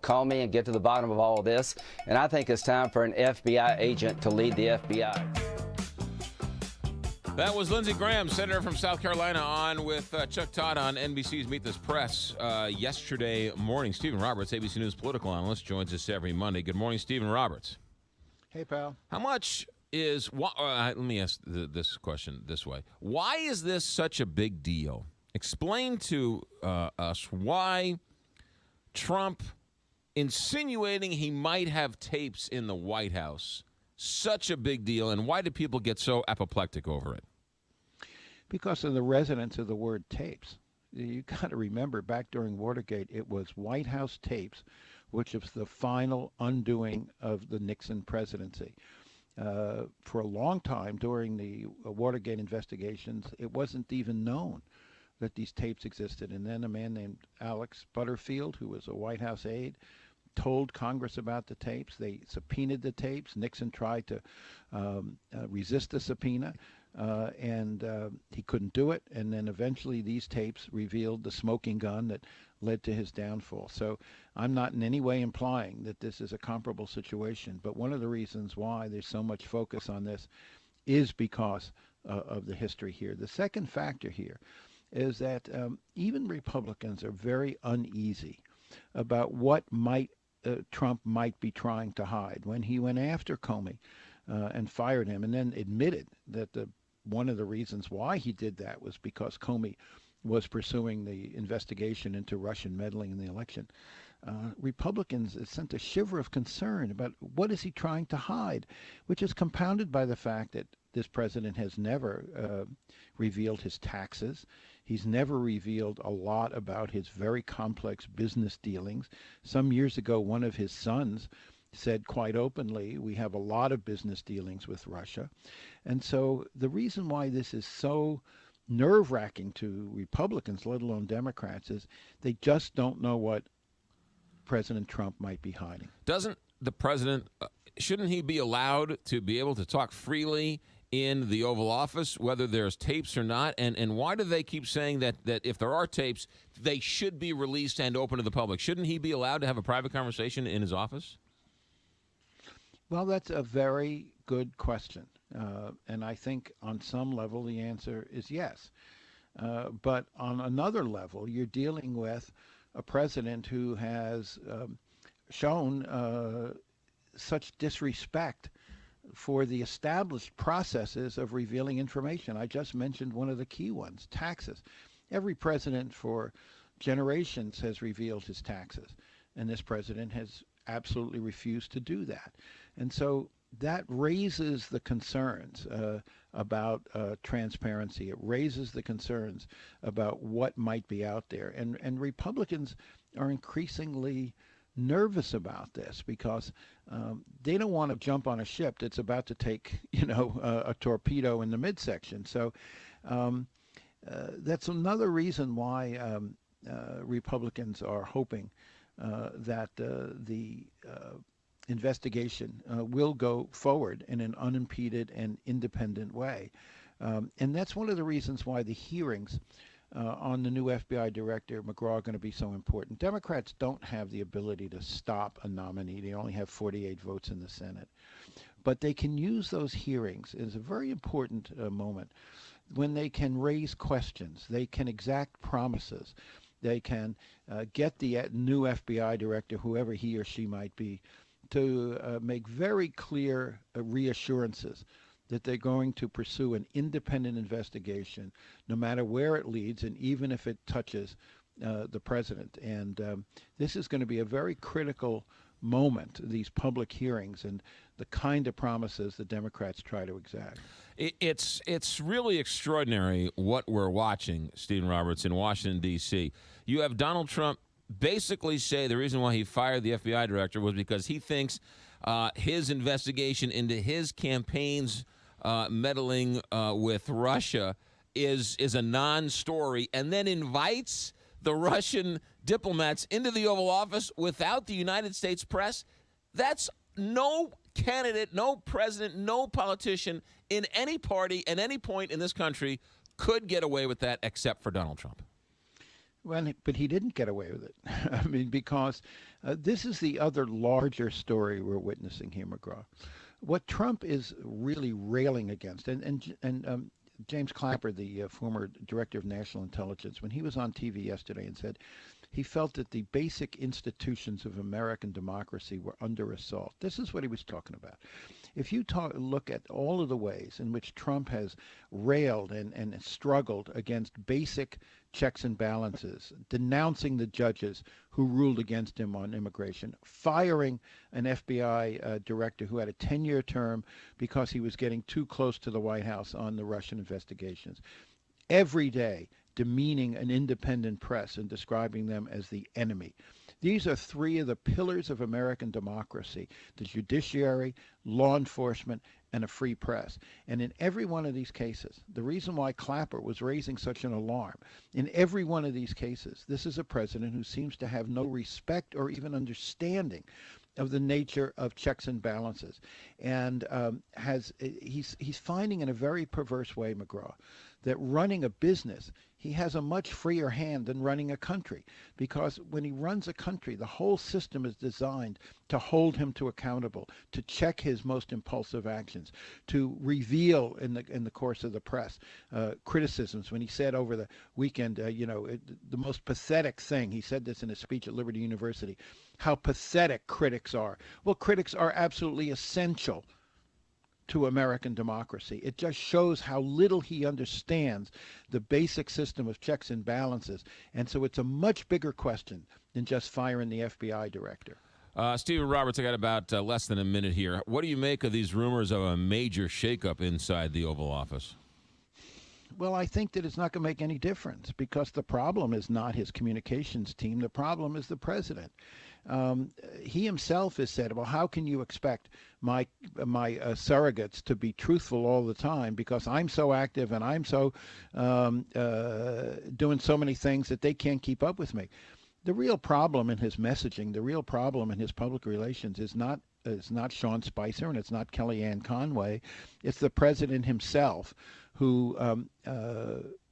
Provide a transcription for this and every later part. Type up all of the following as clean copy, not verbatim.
Comey and get to the bottom of all this. And I think it's time for an FBI agent to lead the FBI. That was Lindsey Graham, Senator from South Carolina, on with Chuck Todd on NBC's Meet This Press yesterday morning. Stephen Roberts, ABC News political analyst, joins us every Monday. Good morning, Stephen Roberts. Hey, pal. How much is let me ask this question this way. Why is this such a big deal? Explain to us why Trump insinuating he might have tapes in the White House, such a big deal, and why do people get so apoplectic over it? Because of the resonance of the word tapes. You got to remember, back during Watergate, it was White House tapes, which was the final undoing of the Nixon presidency. For a long time during the Watergate investigations, it wasn't even known that these tapes existed. And then a man named Alex Butterfield, who was a White House aide, told Congress about the tapes. They subpoenaed the tapes. Nixon tried to resist the subpoena, and he couldn't do it. And then eventually these tapes revealed the smoking gun that led to his downfall. So I'm not in any way implying that this is a comparable situation, but one of the reasons why there's so much focus on this is because of the history here. The second factor here is that even Republicans are very uneasy about what Trump might be trying to hide. When he went after Comey and fired him, and then admitted that one of the reasons why he did that was because Comey was pursuing the investigation into Russian meddling in the election, Republicans sent a shiver of concern about what is he trying to hide, which is compounded by the fact that this president has never revealed his taxes. He's never revealed a lot about his very complex business dealings. Some years ago, one of his sons said quite openly, we have a lot of business dealings with Russia. And so the reason why this is so nerve-wracking to Republicans, let alone Democrats, is they just don't know what President Trump might be hiding. Doesn't the president, shouldn't he be allowed to be able to talk freely in the Oval Office, whether there's tapes or not? And why do they keep saying that if there are tapes, they should be released and open to the public? Shouldn't he be allowed to have a private conversation in his office? Well, that's a very good question. And I think on some level the answer is yes. But on another level, you're dealing with a president who has shown such disrespect for the established processes of revealing information. I just mentioned one of the key ones, taxes. Every president for generations has revealed his taxes, and this president has absolutely refused to do that. And so that raises the concerns about transparency. It raises the concerns about what might be out there. And Republicans are increasingly nervous about this because they don't want to jump on a ship that's about to take, a torpedo in the midsection. So that's another reason why Republicans are hoping that the investigation will go forward in an unimpeded and independent way. And that's one of the reasons why the hearings on the new FBI director, McGraw, are going to be so important. Democrats don't have the ability to stop a nominee. They only have 48 votes in the Senate. But they can use those hearings as a very important moment when they can raise questions. They can exact promises. They can get the new FBI director, whoever he or she might be, to make very clear reassurances that they're going to pursue an independent investigation, no matter where it leads, and even if it touches the president. And this is going to be a very critical moment, these public hearings, and the kind of promises the Democrats try to exact. It's really extraordinary what we're watching, Stephen Roberts, in Washington, D.C. You have Donald Trump basically say the reason why he fired the FBI director was because he thinks his investigation into his campaign's meddling with Russia is a non-story, and then invites the Russian diplomats into the Oval Office without the United States press. That's no candidate, no president, no politician in any party at any point in this country could get away with that except for Donald Trump. Well, but he didn't get away with it. I mean, because this is the other larger story we're witnessing here, McGraw. What Trump is really railing against, and James Clapper, the former director of national intelligence, when he was on TV yesterday and said he felt that the basic institutions of American democracy were under assault. This is what he was talking about. If you look at all of the ways in which Trump has railed and struggled against basic checks and balances, denouncing the judges who ruled against him on immigration, firing an FBI director who had a 10-year term because he was getting too close to the White House on the Russian investigations, every day demeaning an independent press and describing them as the enemy. These are three of the pillars of American democracy: the judiciary, law enforcement, and a free press. And in every one of these cases, the reason why Clapper was raising such an alarm, in every one of these cases, this is a president who seems to have no respect or even understanding of the nature of checks and balances, and he's finding in a very perverse way, McGraw, that running a business, he has a much freer hand than running a country, because when he runs a country, the whole system is designed to hold him to accountable, to check his most impulsive actions, to reveal in the course of the press criticisms. When he said over the weekend, the most pathetic thing, he said this in a speech at Liberty University, how pathetic critics are. Well, critics are absolutely essential to American democracy. It just shows how little he understands the basic system of checks and balances. And so it's a much bigger question than just firing the FBI director. Stephen Roberts, I got about less than a minute here. What do you make of these rumors of a major shakeup inside the Oval Office? Well, I think that it's not going to make any difference, because the problem is not his communications team. The problem is the president. He himself has said, well, how can you expect my surrogates to be truthful all the time, because I'm so active and I'm so doing so many things that they can't keep up with me. The real problem in his messaging, the real problem in his public relations is not Sean Spicer and it's not Kellyanne Conway. It's the president himself who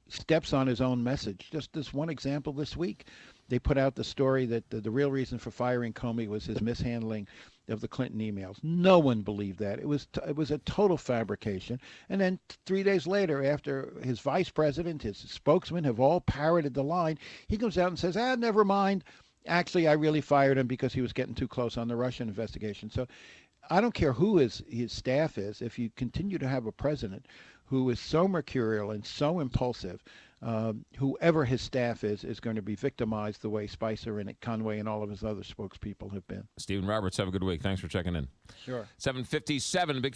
steps on his own message. Just this one example this week, they put out the story that the real reason for firing Comey was his mishandling of the Clinton emails. No one believed that. It was a total fabrication. And then 3 days later, after his vice president, his spokesman have all parroted the line, he comes out and says, never mind. Actually, I really fired him because he was getting too close on the Russian investigation. So I don't care who his staff is. If you continue to have a president who is so mercurial and so impulsive, whoever his staff is going to be victimized the way Spicer and Conway and all of his other spokespeople have been. Stephen Roberts, have a good week. Thanks for checking in. Sure. 7:57, big